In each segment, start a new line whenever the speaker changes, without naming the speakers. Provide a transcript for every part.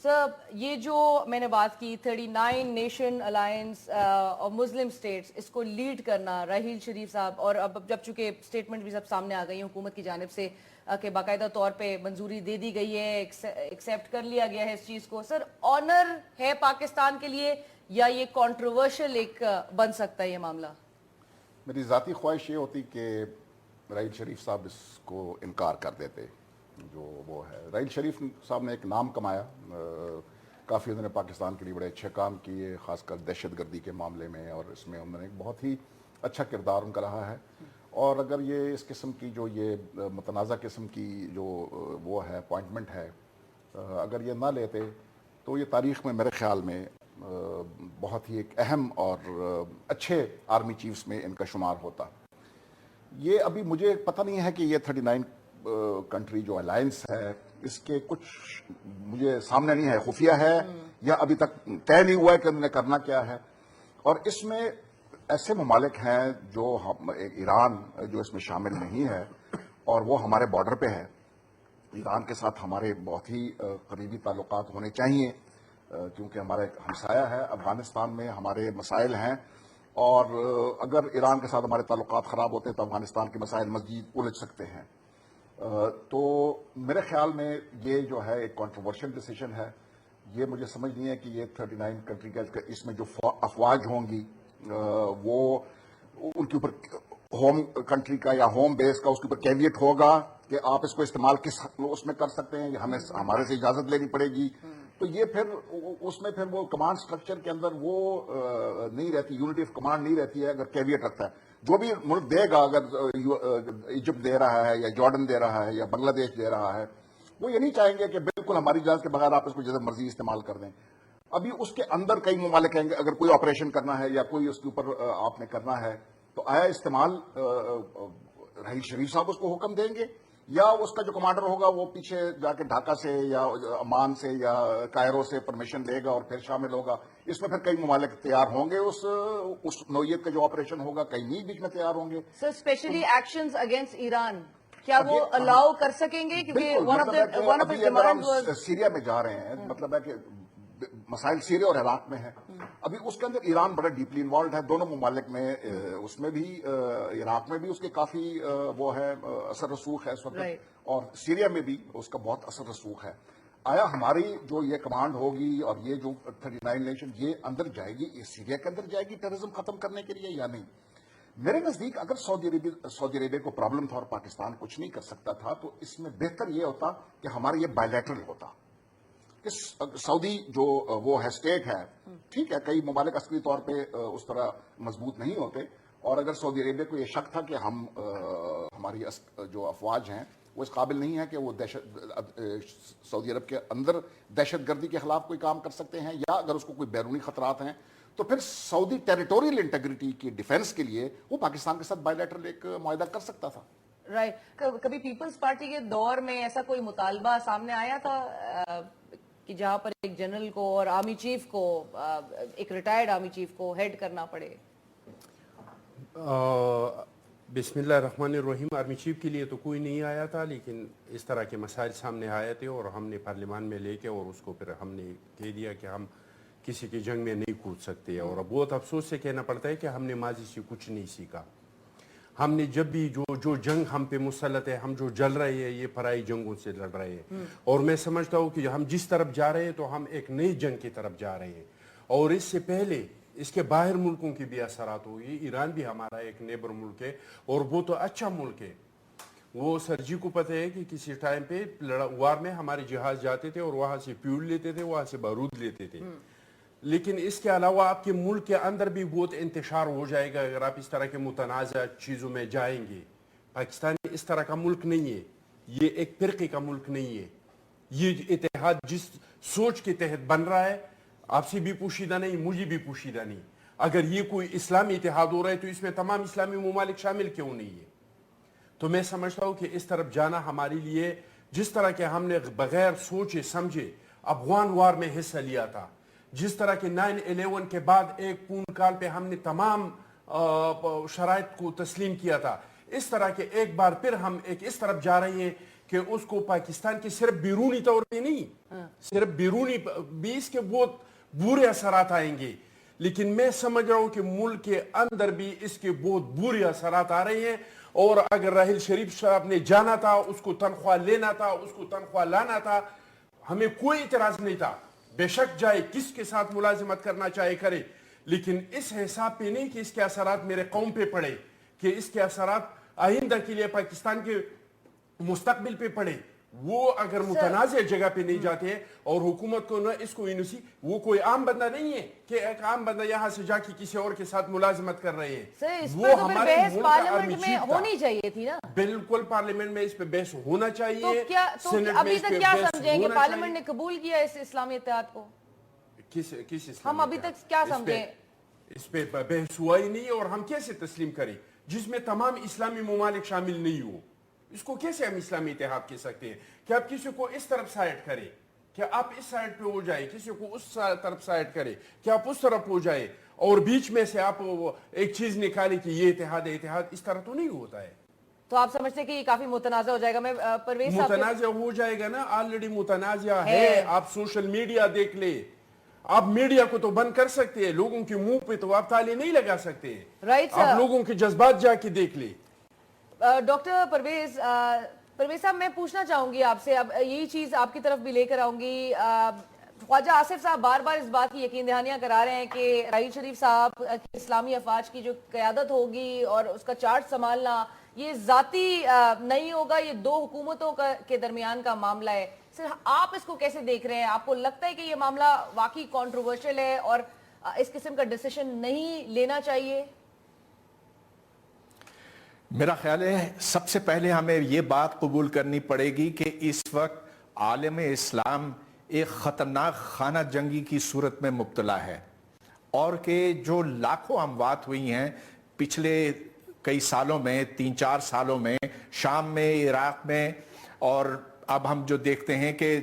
سر یہ جو میں نے بات کی 39 نیشن الائنس اور مسلم اسٹیٹس، اس کو لیڈ کرنا راحیل شریف صاحب، اور اب جب چونکہ اسٹیٹمنٹ بھی سب سامنے آ گئی ہیں حکومت کی جانب سے کہ باقاعدہ طور پہ منظوری دے دی گئی ہے، ایکسیپٹ کر لیا گیا ہے اس چیز کو، سر آنر ہے پاکستان کے لیے یا یہ کنٹروورشل ایک بن سکتا ہے یہ معاملہ؟
میری ذاتی خواہش یہ ہوتی کہ راحیل شریف صاحب اس کو انکار کر دیتے جو وہ ہے. راحیل شریف صاحب نے ایک نام کمایا، کافی انہوں نے پاکستان کے لیے بڑے اچھے کام کیے، خاص کر دہشت گردی کے معاملے میں، اور اس میں انہوں نے ایک بہت ہی اچھا کردار ان کا رہا ہے. اور اگر یہ اس قسم کی جو یہ متنازع قسم کی جو وہ ہے اپوائنٹمنٹ ہے، اگر یہ نہ لیتے تو یہ تاریخ میں میرے خیال میں بہت ہی ایک اہم اور اچھے آرمی چیفز میں ان کا شمار ہوتا. یہ ابھی مجھے پتہ نہیں ہے کہ یہ 39 کنٹری جو الائنس ہے اس کے کچھ مجھے سامنے نہیں ہے، خفیہ ہے یا ابھی تک طے نہیں ہوا ہے کہ انہوں نے کرنا کیا ہے. اور اس میں ایسے ممالک ہیں جو ایران جو اس میں شامل نہیں ہے اور وہ ہمارے بارڈر پہ ہے. ایران کے ساتھ ہمارے بہت ہی قریبی تعلقات ہونے چاہیے کیونکہ ہمارا ایک ہمسایہ ہے افغانستان میں، ہمارے مسائل ہیں، اور اگر ایران کے ساتھ ہمارے تعلقات خراب ہوتے ہیں تو افغانستان کے مسائل مزید الجھ سکتے ہیں. تو میرے خیال میں یہ جو ہے ایک کنٹروورشل ڈیسیژن ہے. یہ مجھے سمجھ نہیں ہے کہ یہ 39 کنٹری کا اس میں جو افواج ہوں گی وہ ان کے اوپر ہوم کنٹری کا یا ہوم بیس کا اس کے اوپر کیویٹ ہوگا کہ آپ اس کو استعمال کس اس میں کر سکتے ہیں، ہمیں ہمارے سے اجازت لینی پڑے گی. تو یہ پھر اس میں پھر وہ کمانڈ سٹرکچر کے اندر وہ نہیں رہتی، یونٹی آف کمانڈ نہیں رہتی ہے اگر کیویٹ رکھتا ہے. جو بھی ملک دے گا، اگر ایجپٹ دے رہا ہے یا جارڈن دے رہا ہے یا بنگلہ دیش دے رہا ہے، وہ یہ نہیں چاہیں گے کہ بالکل ہماری اجازت کے بغیر آپ اس کو جیسے مرضی استعمال کر دیں. ابھی اس کے اندر کئی ممالک ہیں، اگر کوئی آپریشن کرنا ہے یا کوئی اس کے اوپر آپ نے کرنا ہے تو آیا استعمال راحیل شریف صاحب اس کو حکم دیں گے یا اس کا جو کمانڈر ہوگا وہ پیچھے جا کے ڈھاکہ سے یا عمان سے یا کائرو سے پرمیشن لے گا اور پھر شامل ہوگا. اس میں پھر کئی ممالک تیار ہوں گے اس نوعیت کا جو آپریشن ہوگا، کئی نہیں بیچ میں تیار ہوں گے.
سر اسپیشلی ایکشنز اگینسٹ ایران کیا وہ الاؤ کر سکیں گے؟ کیونکہ
سیریا میں جا رہے ہیں، مطلب ہے کہ مسائل سیریا اور عراق میں ہیں. ابھی اس کے اندر ایران بڑا ڈیپلی انوالوڈ ہے دونوں ممالک میں، اس میں بھی عراق میں بھی اس کے کافی وہ ہے اثر رسوخ ہے اس وقت، اور سیریا میں بھی اس کا بہت اثر رسوخ ہے. آیا ہماری جو یہ کمانڈ ہوگی اور یہ جو 39 نیشن یہ اندر جائے گی، یہ سیریا کے اندر جائے گی ٹیررزم ختم کرنے کے لیے یا نہیں؟ میرے نزدیک اگر سعودی عربیہ کو پرابلم تھا اور پاکستان کچھ نہیں کر سکتا تھا تو اس میں بہتر یہ ہوتا کہ ہمارا یہ بائیلیٹرل ہوتا کہ سعودی جو وہ ہے سٹیٹ ہے، ٹھیک ہے کئی ممالک عسکری طور پہ اس طرح مضبوط نہیں ہوتے، اور اگر سعودی عربیہ کو یہ شک تھا کہ ہماری جو افواج ہیں وہ اس قابل نہیں ہے کہ وہ سعودی عرب کے اندر دہشت گردی کے خلاف کوئی کام کر سکتے ہیں، یا اگر اس کو کوئی بیرونی خطرات ہیں تو پھر سعودی ٹیریٹوریل انٹیگریٹی کی ڈیفنس کے لیے وہ پاکستان کے ساتھ بائیلیٹرل ایک معاہدہ کر سکتا تھا.
رائٹ. کبھی پیپلز پارٹی کے دور میں ایسا کوئی مطالبہ سامنے آیا تھا کہ جہاں پر ایک جنرل کو اور آرمی چیف کو، ایک ریٹائرڈ آرمی چیف کو ہیڈ کرنا پڑے؟
بسم اللہ الرحمن الرحیم. آرمی چیف کے لیے تو کوئی نہیں آیا تھا، لیکن اس طرح کے مسائل سامنے آئے تھے اور ہم نے پارلیمان میں لے کے اور اس کو پھر ہم نے کہہ دیا کہ ہم کسی کی جنگ میں نہیں کود سکتے. اور بہت افسوس سے کہنا پڑتا ہے کہ ہم نے ماضی سے کچھ نہیں سیکھا. ہم نے جب بھی جو جنگ ہم پہ مسلط ہے، ہم جو جل رہے ہیں یہ پرائی جنگوں سے لڑ رہے ہیں، اور میں سمجھتا ہوں کہ ہم جس طرف جا رہے ہیں تو ہم ایک نئی جنگ کی طرف جا رہے ہیں. اور اس سے پہلے اس کے باہر ملکوں کی بھی اثرات ہوگی. ایران بھی ہمارا ایک نیبر ملک ہے اور وہ تو اچھا ملک ہے. وہ سر جی کو پتہ ہے کہ کسی ٹائم پہ وار میں ہمارے جہاز جاتے تھے اور وہاں سے فیول لیتے تھے، وہاں سے بارود لیتے تھے. لیکن اس کے علاوہ آپ کے ملک کے اندر بھی بہت انتشار ہو جائے گا اگر آپ اس طرح کے متنازع چیزوں میں جائیں گے. پاکستان اس طرح کا ملک نہیں ہے، یہ ایک فرقے کا ملک نہیں ہے. یہ اتحاد جس سوچ کے تحت بن رہا ہے آپ سے بھی پوشیدہ نہیں، مجھے بھی پوشیدہ نہیں. اگر یہ کوئی اسلامی اتحاد ہو رہا ہے تو اس میں تمام اسلامی ممالک شامل کیوں نہیں ہے؟ تو میں سمجھتا ہوں کہ اس طرف جانا ہمارے لیے، جس طرح کہ ہم نے بغیر سوچے سمجھے افغان وار میں حصہ لیا تھا، جس طرح کہ 9/11 کے بعد ایک پون کال پہ ہم نے تمام شرائط کو تسلیم کیا تھا، اس طرح کے ایک بار پھر ہم ایک اس طرف جا رہے ہیں کہ اس کو پاکستان کے صرف بیرونی طور پہ نہیں، صرف بیرونی بھی اس کے بہت برے اثرات آئیں گے، لیکن میں سمجھ رہا ہوں کہ ملک کے اندر بھی اس کے بہت برے اثرات آ رہے ہیں. اور اگر راحیل شریف صاحب نے جانا تھا، اس کو تنخواہ لینا تھا، اس کو تنخواہ لانا تھا، ہمیں کوئی اعتراض نہیں تھا. بے شک جائے، کس کے ساتھ ملازمت کرنا چاہے کرے، لیکن اس حساب پہ نہیں کہ اس کے اثرات میرے قوم پہ پڑے، کہ اس کے اثرات آئندہ کے لیے پاکستان کے مستقبل پہ پڑے. وہ اگر متنازع جگہ پہ نہیں جاتے ہیں اور حکومت کو نہ اس کو وہ کوئی عام بندہ نہیں ہے کہ ایک عام بندہ یہاں سے جا کے کسی اور کے ساتھ ملازمت کر رہے ہیں.
وہ ہمارے پارلیمنٹ میں ہونی چاہیے تھی نا.
بالکل پارلیمنٹ میں اس پہ بحث ہونا چاہیے.
تو ابھی تک کیا سمجھیں کہ پارلیمنٹ نے قبول کیا اس اسلامی اتحاد کو؟
کس
ہم ابھی تک کیا سمجھیں؟
اس پہ بحث ہوا ہی نہیں، اور ہم کیسے تسلیم کریں جس میں تمام اسلامی ممالک شامل نہیں ہو؟ اس کو کیسے ہم اسلامی اتحاد کہہ سکتے ہیں کہ آپ کسی کو اس طرف سائڈ کریں کہ آپ اس سائڈ پہ ہو جائے، کسی کو اس طرف سائڈ کرے کہ آپ اس طرف ہو جائے، اور بیچ میں سے آپ ایک چیز نکالے کہ یہ اتحاد ہے. اتحاد اس طرح تو نہیں ہوتا ہے.
تو آپ سمجھتے ہیں کہ یہ کافی متنازع ہو جائے گا؟ میں پرویز صاحب
متنازع ہو جائے گا نا، آلریڈی متنازع ہے. آپ سوشل میڈیا دیکھ لیں، آپ میڈیا کو تو بند کر سکتے ہیں، لوگوں کے منہ پہ تو آپ تالے نہیں لگا سکتے. آپ لوگوں کے جذبات جا کے دیکھ لیں.
ڈاکٹر پرویز صاحب، میں پوچھنا چاہوں گی آپ سے، اب یہی چیز آپ کی طرف بھی لے کر آؤں گی. خواجہ آصف صاحب بار بار اس بات کی یقین دہانیاں کرا رہے ہیں کہ راحیل شریف صاحب کی اسلامی افواج کی جو قیادت ہوگی اور اس کا چارج سنبھالنا، یہ ذاتی نہیں ہوگا، یہ دو حکومتوں کے درمیان کا معاملہ ہے. صرف آپ اس کو کیسے دیکھ رہے ہیں؟ آپ کو لگتا ہے کہ یہ معاملہ واقعی کنٹروورشل ہے اور اس قسم کا ڈیسیشن نہیں لینا چاہیے؟
میرا خیال ہے سب سے پہلے ہمیں یہ بات قبول کرنی پڑے گی کہ اس وقت عالم اسلام ایک خطرناک خانہ جنگی کی صورت میں مبتلا ہے، اور کہ جو لاکھوں اموات ہوئی ہیں پچھلے کئی سالوں میں، 3-4 سالوں میں، شام میں، عراق میں، اور اب ہم جو دیکھتے ہیں کہ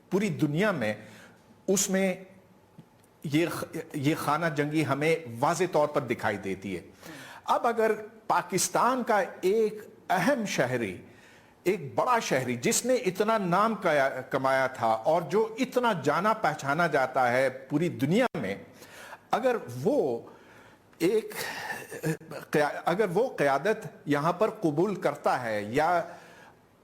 پوری دنیا میں، اس میں یہ خانہ جنگی ہمیں واضح طور پر دکھائی دیتی ہے. اب اگر پاکستان کا ایک اہم شہری، ایک بڑا شہری جس نے اتنا نام کمایا تھا اور جو اتنا جانا پہچانا جاتا ہے پوری دنیا میں، اگر وہ قیادت یہاں پر قبول کرتا ہے، یا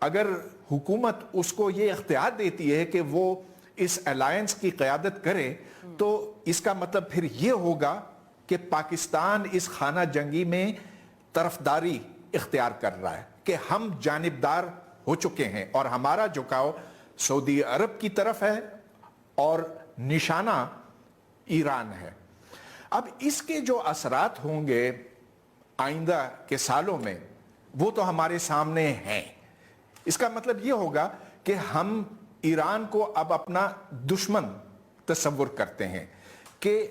اگر حکومت اس کو یہ اختیار دیتی ہے کہ وہ اس الائنس کی قیادت کرے، تو اس کا مطلب پھر یہ ہوگا کہ پاکستان اس خانہ جنگی میں طرفداری اختیار کر رہا ہے، کہ ہم جانبدار ہو چکے ہیں اور ہمارا جھکاؤ سعودی عرب کی طرف ہے اور نشانہ ایران ہے. اب اس کے جو اثرات ہوں گے آئندہ کے سالوں میں، وہ تو ہمارے سامنے ہیں. اس کا مطلب یہ ہوگا کہ ہم ایران کو اب اپنا دشمن تصور کرتے ہیں، کہ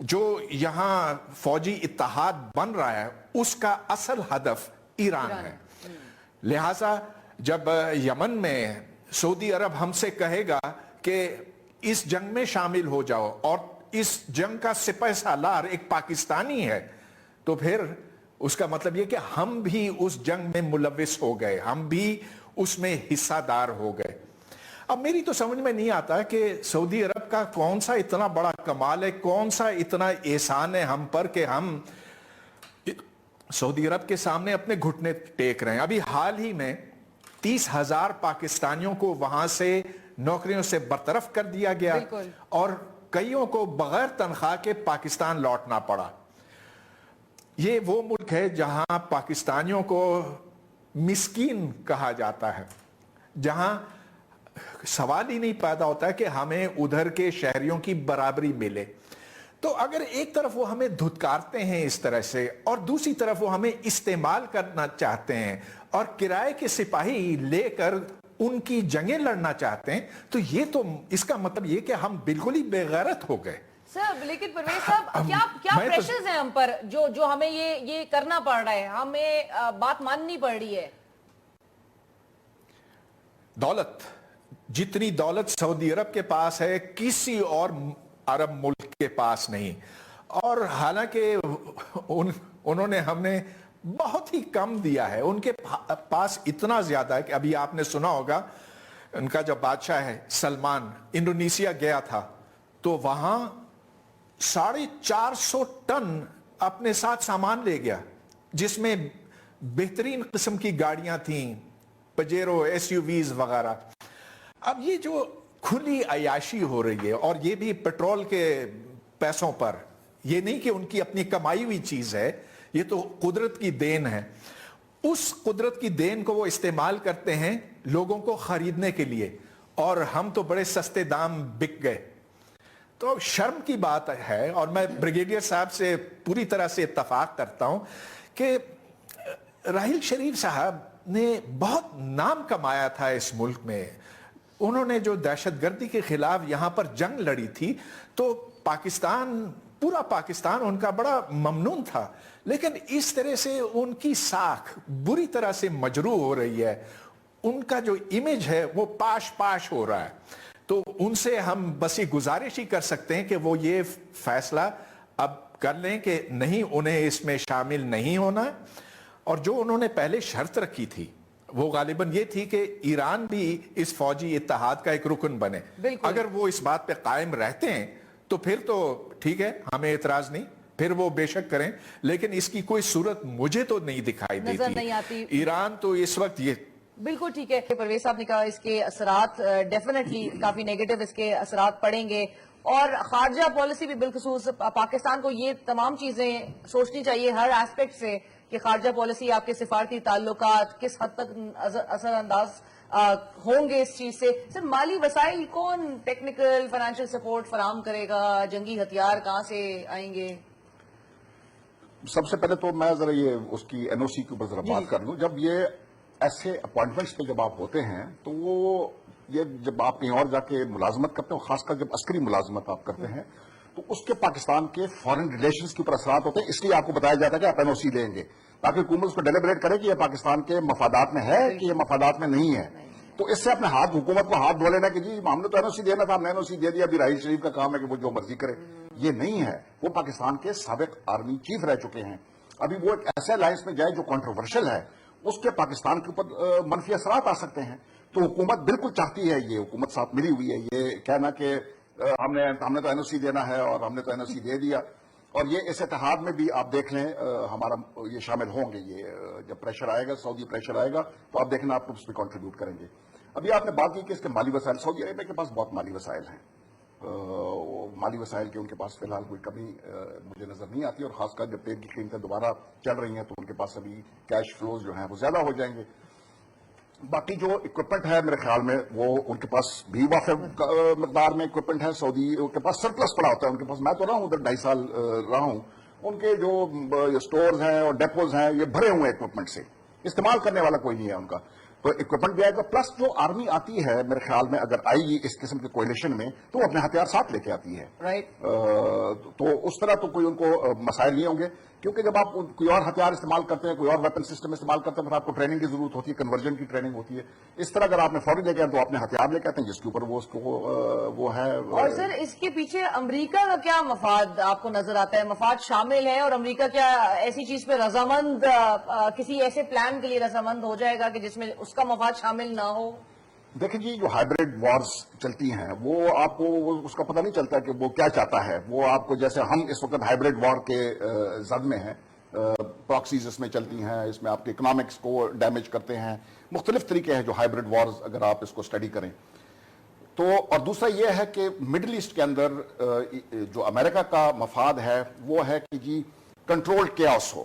جو یہاں فوجی اتحاد بن رہا ہے اس کا اصل ہدف ایران ہے. لہٰذا جب یمن میں سعودی عرب ہم سے کہے گا کہ اس جنگ میں شامل ہو جاؤ، اور اس جنگ کا سپہ سالار ایک پاکستانی ہے، تو پھر اس کا مطلب یہ کہ ہم بھی اس جنگ میں ملوث ہو گئے، ہم بھی اس میں حصہ دار ہو گئے. اب میری تو سمجھ میں نہیں آتا کہ سعودی عرب کا کون سا اتنا بڑا کمال ہے، کون سا اتنا احسان ہے ہم پر کہ ہم سعودی عرب کے سامنے اپنے گھٹنے ٹیک رہے ہیں. ابھی حال ہی میں 30,000 پاکستانیوں کو وہاں سے نوکریوں سے برطرف کر دیا گیا، اور کئیوں کو بغیر تنخواہ کے پاکستان لوٹنا پڑا. یہ وہ ملک ہے جہاں پاکستانیوں کو مسکین کہا جاتا ہے، جہاں سوال ہی نہیں پیدا ہوتا ہے کہ ہمیں ادھر کے شہریوں کی برابری ملے. تو اگر ایک طرف وہ ہمیں دھتکارتے ہیں اس طرح سے، اور دوسری طرف وہ ہمیں استعمال کرنا چاہتے ہیں اور کرائے کے سپاہی لے کر ان کی جنگیں لڑنا چاہتے ہیں، تو یہ تو اس کا مطلب یہ کہ ہم بالکل ہی بے غیرت ہو گئے.
سر لیکن پرویز صاحب کیا پریشرز ہیں ہم پر جو ہمیں یہ کرنا پڑ رہا ہے، ہمیں بات ماننی پڑ رہی ہے؟
دولت، جتنی دولت سعودی عرب کے پاس ہے کسی اور عرب ملک کے پاس نہیں. اور حالانکہ انہوں نے بہت ہی کم دیا ہے. ان کے پاس اتنا زیادہ ہے کہ ابھی آپ نے سنا ہوگا ان کا جو بادشاہ ہے سلمان انڈونیشیا گیا تھا تو وہاں 450 ٹن اپنے ساتھ سامان لے گیا جس میں بہترین قسم کی گاڑیاں تھیں, پجیرو, ایس یو ویز وغیرہ. اب یہ جو کھلی عیاشی ہو رہی ہے اور یہ بھی پیٹرول کے پیسوں پر, یہ نہیں کہ ان کی اپنی کمائی ہوئی چیز ہے, یہ تو قدرت کی دین ہے. اس قدرت کی دین کو وہ استعمال کرتے ہیں لوگوں کو خریدنے کے لیے, اور ہم تو بڑے سستے دام بک گئے. تو شرم کی بات ہے, اور میں بریگیڈیئر صاحب سے پوری طرح سے اتفاق کرتا ہوں کہ راحیل شریف صاحب نے بہت نام کمایا تھا اس ملک میں. انہوں نے جو دہشت گردی کے خلاف یہاں پر جنگ لڑی تھی تو پاکستان, پورا پاکستان ان کا بڑا ممنون تھا, لیکن اس طرح سے ان کی ساکھ بری طرح سے مجروح ہو رہی ہے. ان کا جو امیج ہے وہ پاش ہو رہا ہے. تو ان سے ہم بس یہ گزارش ہی کر سکتے ہیں کہ وہ یہ فیصلہ اب کر لیں کہ نہیں, انہیں اس میں شامل نہیں ہونا. اور جو انہوں نے پہلے شرط رکھی تھی وہ غالباً یہ تھی کہ ایران بھی اس فوجی اتحاد کا ایک رکن بنے. اگر وہ اس بات پہ قائم رہتے ہیں تو پھر تو ٹھیک ہے, ہمیں اعتراض نہیں, پھر وہ بے شک کریں, لیکن اس کی کوئی صورت مجھے تو نہیں دکھائی دیتی. ایران تو اس وقت یہ
بالکل ٹھیک ہے. پرویز صاحب نے کہا اس کے اثرات ڈیفینیٹلی کافی نیگیٹو اس کے اثرات پڑیں گے, اور خارجہ پالیسی بھی بالخصوص پاکستان کو یہ تمام چیزیں سوچنی چاہیے ہر ایسپیکٹ سے کہ خارجہ پالیسی, آپ کے سفارتی تعلقات کس حد تک اثر انداز ہوں گے اس چیز سے. صرف مالی وسائل کون ٹیکنیکل فائنینشیل سپورٹ فراہم کرے گا, جنگی ہتھیار کہاں سے آئیں گے؟
سب سے پہلے تو میں ذرا یہ اس کی این او سی کے اوپر ذرا بات کر لوں. جب یہ ایسے اپوائنٹمنٹس پہ جب آپ ہوتے ہیں تو وہ یہ جب آپ کہیں اور جا کے ملازمت کرتے ہیں, خاص کر جب عسکری ملازمت آپ کرتے ہیں, تو اس کے پاکستان کے فارن ریلیشنز کے اوپر اثرات ہوتے ہیں. اس لیے آپ کو بتایا جاتا ہے کہ آپ این او سی لیں گے تاکہ حکومت اس کو ڈیلیبریٹ کرے کہ یہ پاکستان کے مفادات میں ہے کہ یہ مفادات میں نہیں ہے. تو اس سے اپنے حکومت کو ہاتھ دھو لینا کہ جی ہم نے تو این او سی دینا تھا, ہم نے این او سی دے دیا, ابھی راحیل شریف کا کام ہے کہ وہ جو مرضی کرے. یہ نہیں ہے. وہ پاکستان کے سابق آرمی چیف رہ چکے ہیں. ابھی وہ ایک ایسے الائنس میں جائے جو کنٹروورشل ہے, اس کے پاکستان کے اوپر منفی اثرات آ سکتے ہیں. تو حکومت بالکل چاہتی ہے, یہ حکومت ساتھ ملی ہوئی ہے, یہ کہنا کہ ہم نے تو این او سی دینا ہے اور ہم نے تو این او سی دے دیا. اور یہ اس اتحاد میں بھی آپ دیکھ لیں ہمارا یہ شامل ہوں گے. یہ جب پریشر آئے گا, سعودی پریشر آئے گا, تو آپ دیکھنا آپ اس میں کنٹریبیوٹ کریں گے. ابھی آپ نے بات کی کہ اس کے مالی وسائل, سعودی عربیہ کے پاس بہت مالی وسائل ہیں. مالی وسائل کی ان کے پاس فی الحال کوئی کمی مجھے نظر نہیں آتی, اور خاص کر جب تیل کی قیمتیں دوبارہ چل رہی ہیں تو ان کے پاس ابھی کیش فلوز جو ہیں وہ زیادہ ہو جائیں گے. باقی جو اکوپمنٹ ہے میرے خیال میں وہ ان کے پاس بھی وافر مقدار میں اکوپمنٹ ہے. سعودی کے پاس سرپلس پڑا ہوتا ہے ان کے پاس. میں تو رہا ہوں ادھر 2.5 سال رہا ہوں, ان کے جو سٹورز ہیں اور ڈیپوز ہیں یہ بھرے ہوئے اکوپمنٹ سے, استعمال کرنے والا کوئی نہیں ہے ان کا. تو اکوپمنٹ بھی آئے گا, پلس جو آرمی آتی ہے میرے خیال میں اگر آئے گی اس قسم کے کوئلیشن میں تو وہ اپنے ہتھیار ساتھ لے کے آتی ہے. تو اس طرح تو کوئی ان کو مسائل نہیں ہوں گے, کیونکہ جب آپ کوئی اور ہتھیار استعمال کرتے ہیں, کوئی اور ویپن سسٹم استعمال کرتے ہیں, پھر آپ کو ٹریننگ کی ضرورت ہوتی ہے, کنورژن کی ٹریننگ ہوتی ہے. اس طرح اگر آپ نے فوری لے کے آئے تو اپنے ہتھیار لے کے آتے ہیں جس کے اوپر وہ اس کو وہ ہے.
اور سر اس کے پیچھے امریکہ کا کیا مفاد آپ کو نظر آتا ہے؟ مفاد شامل ہے, اور امریکہ کیا ایسی چیز پہ رضامند, کسی ایسے پلان کے لیے رضامند ہو جائے گا کہ جس میں اس کا مفاد شامل نہ ہو؟
دیکھیں جی, جو ہائیبریڈ وارز چلتی ہیں وہ آپ کو اس کا پتہ نہیں چلتا کہ وہ کیا چاہتا ہے. وہ آپ کو جیسے ہم اس وقت ہائیبریڈ وار کے زد میں ہیں, پراکسیز اس میں چلتی ہیں, اس میں آپ کے اکنامکس کو ڈیمیج کرتے ہیں. مختلف طریقے ہیں جو ہائیبریڈ وارز اگر آپ اس کو اسٹڈی کریں تو. اور دوسرا یہ ہے کہ مڈل ایسٹ کے اندر جو امریکہ کا مفاد ہے وہ ہے کہ جی کنٹرول کیاس ہو,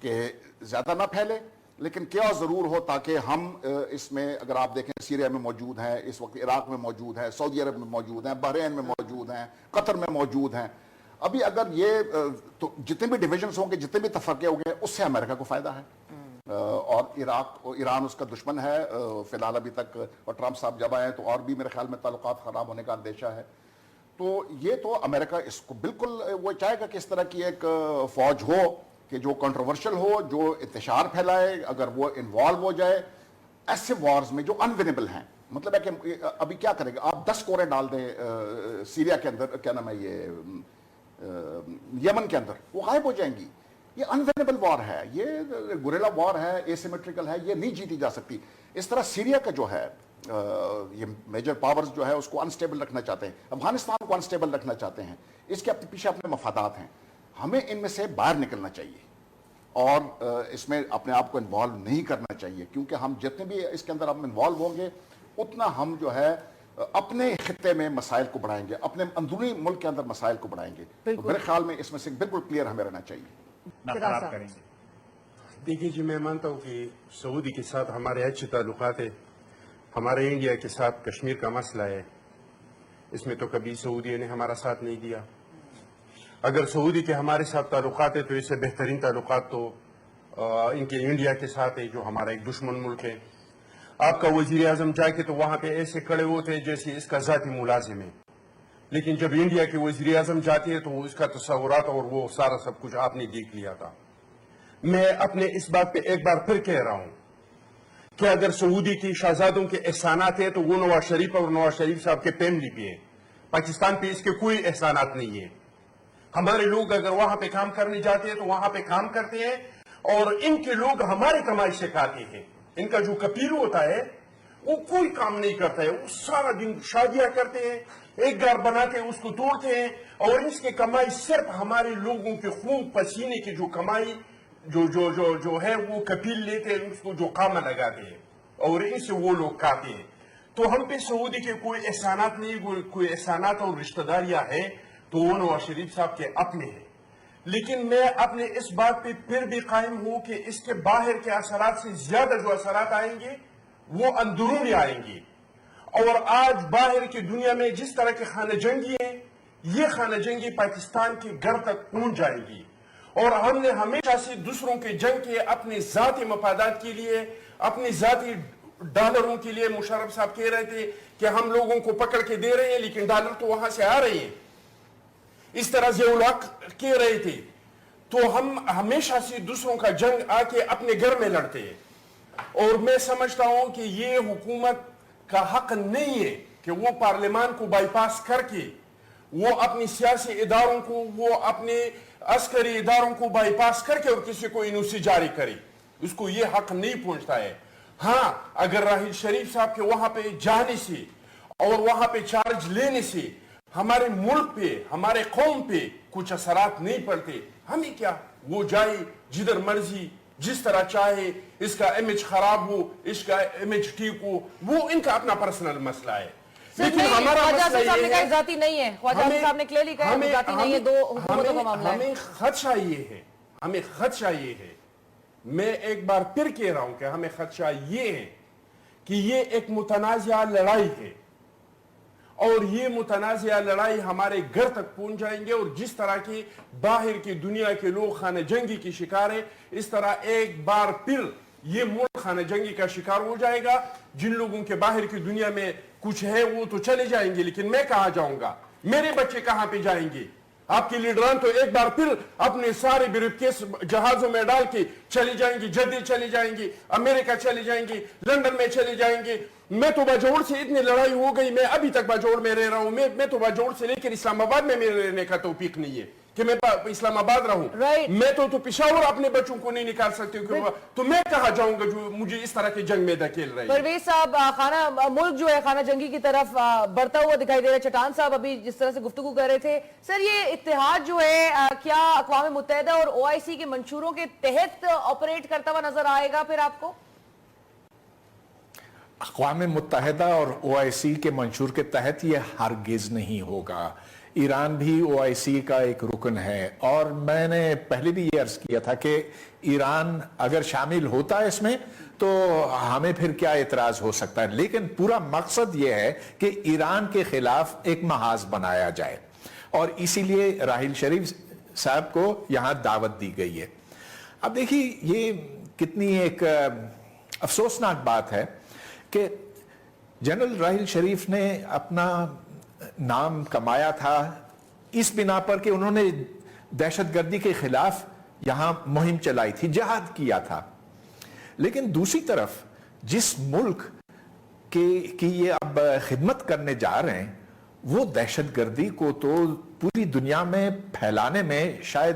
کہ زیادہ نہ پھیلے لیکن کیاس ضرور ہو, تاکہ ہم اس میں اگر آپ دیکھیں سیریا میں موجود ہیں, اس وقت عراق میں موجود ہیں, سعودی عرب میں موجود ہیں, بحرین میں موجود ہیں, قطر میں موجود ہیں. ابھی اگر یہ تو جتنے بھی ڈویژنز ہوں گے, جتنے بھی تفرقے ہوں گے, اس سے امریکہ کو فائدہ ہے. اور ایران اس کا دشمن ہے فی الحال ابھی تک, اور ٹرمپ صاحب جب آئے تو اور بھی میرے خیال میں تعلقات خراب ہونے کا اندیشہ ہے. تو یہ تو امریکہ اس کو بالکل وہ چاہے گا کہ اس طرح کی ایک فوج ہو کہ جو کنٹروورشل ہو, جو انتشار پھیلائے, اگر وہ انوالو ہو جائے ایسے وارز میں جو انونیبل ہیں. مطلب ہے کہ ابھی کیا کرے گا, آپ 10 کوریں ڈال دیں سیریا کے اندر, کیا نام ہے یہ یمن کے اندر, وہ غائب ہو جائیں گی. یہ انوینبل وار ہے, یہ گوریلا وار ہے, اے سیمیٹریکل ہے, یہ نہیں جیتی جا سکتی. اس طرح سیریا کا جو ہے یہ میجر پاورز جو ہے اس کو انسٹیبل رکھنا چاہتے ہیں, افغانستان کو انسٹیبل رکھنا چاہتے ہیں, اس کے پیچھے اپنے مفادات ہیں. ہمیں ان میں سے باہر نکلنا چاہیے اور اس میں اپنے آپ کو انوالو نہیں کرنا چاہیے, کیونکہ ہم جتنے بھی اس کے اندر ہم انوالو ہوں گے اتنا ہم جو ہے اپنے خطے میں مسائل کو بڑھائیں گے, اپنے اندرونی ملک کے اندر مسائل کو بڑھائیں گے. تو میرے خیال میں اس میں سے بالکل کلیئر ہمیں رہنا چاہیے.
دیکھیے جی, میں مانتا ہوں کہ سعودی کے ساتھ ہمارے اچھے تعلقات ہیں. ہمارے انڈیا کے ساتھ کشمیر کا مسئلہ ہے, اس میں تو کبھی سعودی نے ہمارا ساتھ نہیں دیا. اگر سعودی کے ہمارے ساتھ تعلقات ہیں تو اس سے بہترین تعلقات تو ان کے انڈیا کے ساتھ ہے جو ہمارا ایک دشمن ملک ہے. آپ کا وزیر اعظم جا کے تو وہاں پہ ایسے کھڑے ہوتے جیسے اس کا ذاتی ملازم ہے, لیکن جب انڈیا کے وزیر اعظم جاتے ہیں تو اس کا تصورات اور وہ سارا سب کچھ آپ نے دیکھ لیا تھا. میں اپنے اس بات پہ ایک بار پھر کہہ رہا ہوں کہ اگر سعودی کی شہزادوں کے احسانات ہیں تو وہ نواز شریف اور نواز شریف صاحب کے فیملی پہ ہے. پاکستان پہ اس کے کوئی احسانات نہیں ہے. ہمارے لوگ اگر وہاں پہ کام کرنے جاتے ہیں تو وہاں پہ کام کرتے ہیں, اور ان کے لوگ ہماری کمائی سے کھاتے ہیں. ان کا جو کپیلو ہوتا ہے وہ کوئی کام نہیں کرتا ہے, وہ سارا دن شادیاں کرتے ہیں, ایک گھر بنا کے اس کو توڑتے ہیں, اور اس کی کمائی صرف ہمارے لوگوں کے خون پسینے کی جو کمائی جو ہے وہ کپیل لیتے ہیں, اس کو جو کام لگاتے ہیں اور ان سے وہ لوگ کھاتے ہیں. تو ہم پہ سعودی کے کوئی احسانات نہیں, کوئی احسانات اور رشتہ داریاں ہیں تو وہ نواز شریف صاحب کے اپنے ہیں. لیکن میں اپنے اس بات پہ پھر بھی قائم ہوں کہ اس کے باہر کے اثرات سے زیادہ جو اثرات آئیں گے وہ اندرونی آئیں گے. اور آج باہر کی دنیا میں جس طرح کے خانہ جنگی ہیں, یہ خانہ جنگی پاکستان کے گھر تک پہنچ جائیں گی. اور ہم نے ہمیشہ سے دوسروں کے جنگ کے اپنے ذاتی مفادات کے لیے, اپنی ذاتی ڈالروں کے لیے, مشرف صاحب کہہ رہے تھے کہ ہم لوگوں کو پکڑ کے دے رہے ہیں لیکن ڈالر تو وہاں سے آ رہے ہیں, اس طرح ضیاء کہہ رہے تھے. تو ہم ہمیشہ سے دوسروں کا جنگ آ کے اپنے گھر میں لڑتے ہیں. اور میں سمجھتا ہوں کہ یہ حکومت کا حق نہیں ہے کہ وہ پارلیمان کو بائی پاس کر کے وہ اپنی سیاسی اداروں کو, وہ اپنے عسکری اداروں کو بائی پاس کر کے اور کسی کو انوسی جاری کرے. اس کو یہ حق نہیں پہنچتا ہے. ہاں, اگر راحیل شریف صاحب کے وہاں پہ جانے سے اور وہاں پہ چارج لینے سے ہمارے ملک پہ, ہمارے قوم پہ کچھ اثرات نہیں پڑتے, ہمیں کیا, وہ جائے جدھر مرضی جس طرح چاہے, اس کا امیج خراب ہو, اس کا امیج ٹھیک ہو, وہ ان کا اپنا پرسنل مسئلہ ہے. لیکن ہمارا مسئلہ یہ ہے,
ذاتی نہیں ہے. خواجہ صاحب نے کلیئرلی کہا ذاتی نہیں ہے, دو حکومتوں کا معاملہ ہے.
ہمیں خدشہ یہ ہے, میں ایک بار پھر کہہ رہا ہوں کہ ہمیں خدشہ یہ ہے کہ یہ ایک متنازعہ لڑائی ہے, اور یہ متنازعہ لڑائی ہمارے گھر تک پہنچ جائیں گے. اور جس طرح کی باہر کی دنیا کے لوگ خانہ جنگی کی شکار ہیں, اس طرح ایک بار پھر یہ ملک خانہ جنگی کا شکار ہو جائے گا. جن لوگوں کے باہر کی دنیا میں کچھ ہے وہ تو چلے جائیں گے, لیکن میں کہاں جاؤں گا, میرے بچے کہاں پہ جائیں گے؟ آپ کے لیڈران تو ایک بار پھر اپنے سارے بریفکیس جہازوں میں ڈال کے چلے جائیں گے, جدے چلے جائیں گے, امریکہ چلے جائیں گے, لندن میں چلے جائیں گے. میں تو باجوڑ سے اتنی لڑائی ہو گئی, میں ابھی تک باجوڑ میں رہ رہا ہوں. میں تو باجوڑ سے لے کر اسلام آباد میں میرے رہنے کا توفیق نہیں ہے کہ میں اسلام آباد رہوں. میں تو پشاور اپنے بچوں کو نہیں نکال سکتی, تو میں کہاں جاؤں گا جو مجھے اس طرح کے جنگ میں دھکیل رہے ہیں.
پرویز صاحب, ملک جو ہے خانہ جنگی کی طرف بڑھتا ہوا دکھائی دے رہا ہے. چٹان صاحب ابھی جس طرح سے گفتگو کر رہے تھے, سر یہ اتحاد جو ہے کیا اقوام متحدہ اور OIC کے منشوروں کے تحت آپریٹ کرتا ہوا نظر آئے گا پھر آپ کو؟
اقوام متحدہ اور OIC کے منشور کے تحت یہ ہرگز نہیں ہوگا. ایران بھی OIC کا ایک رکن ہے, اور میں نے پہلے بھی یہ عرض کیا تھا کہ ایران اگر شامل ہوتا ہے اس میں تو ہمیں پھر کیا اعتراض ہو سکتا ہے. لیکن پورا مقصد یہ ہے کہ ایران کے خلاف ایک محاذ بنایا جائے, اور اسی لیے راحیل شریف صاحب کو یہاں دعوت دی گئی ہے. اب دیکھیے یہ کتنی ایک افسوسناک بات ہے کہ جنرل راحیل شریف نے اپنا نام کمایا تھا اس بنا پر کہ انہوں نے دہشت گردی کے خلاف یہاں مہم چلائی تھی, جہاد کیا تھا. لیکن دوسری طرف جس ملک کی یہ اب خدمت کرنے جا رہے ہیں وہ دہشت گردی کو تو پوری دنیا میں پھیلانے میں شاید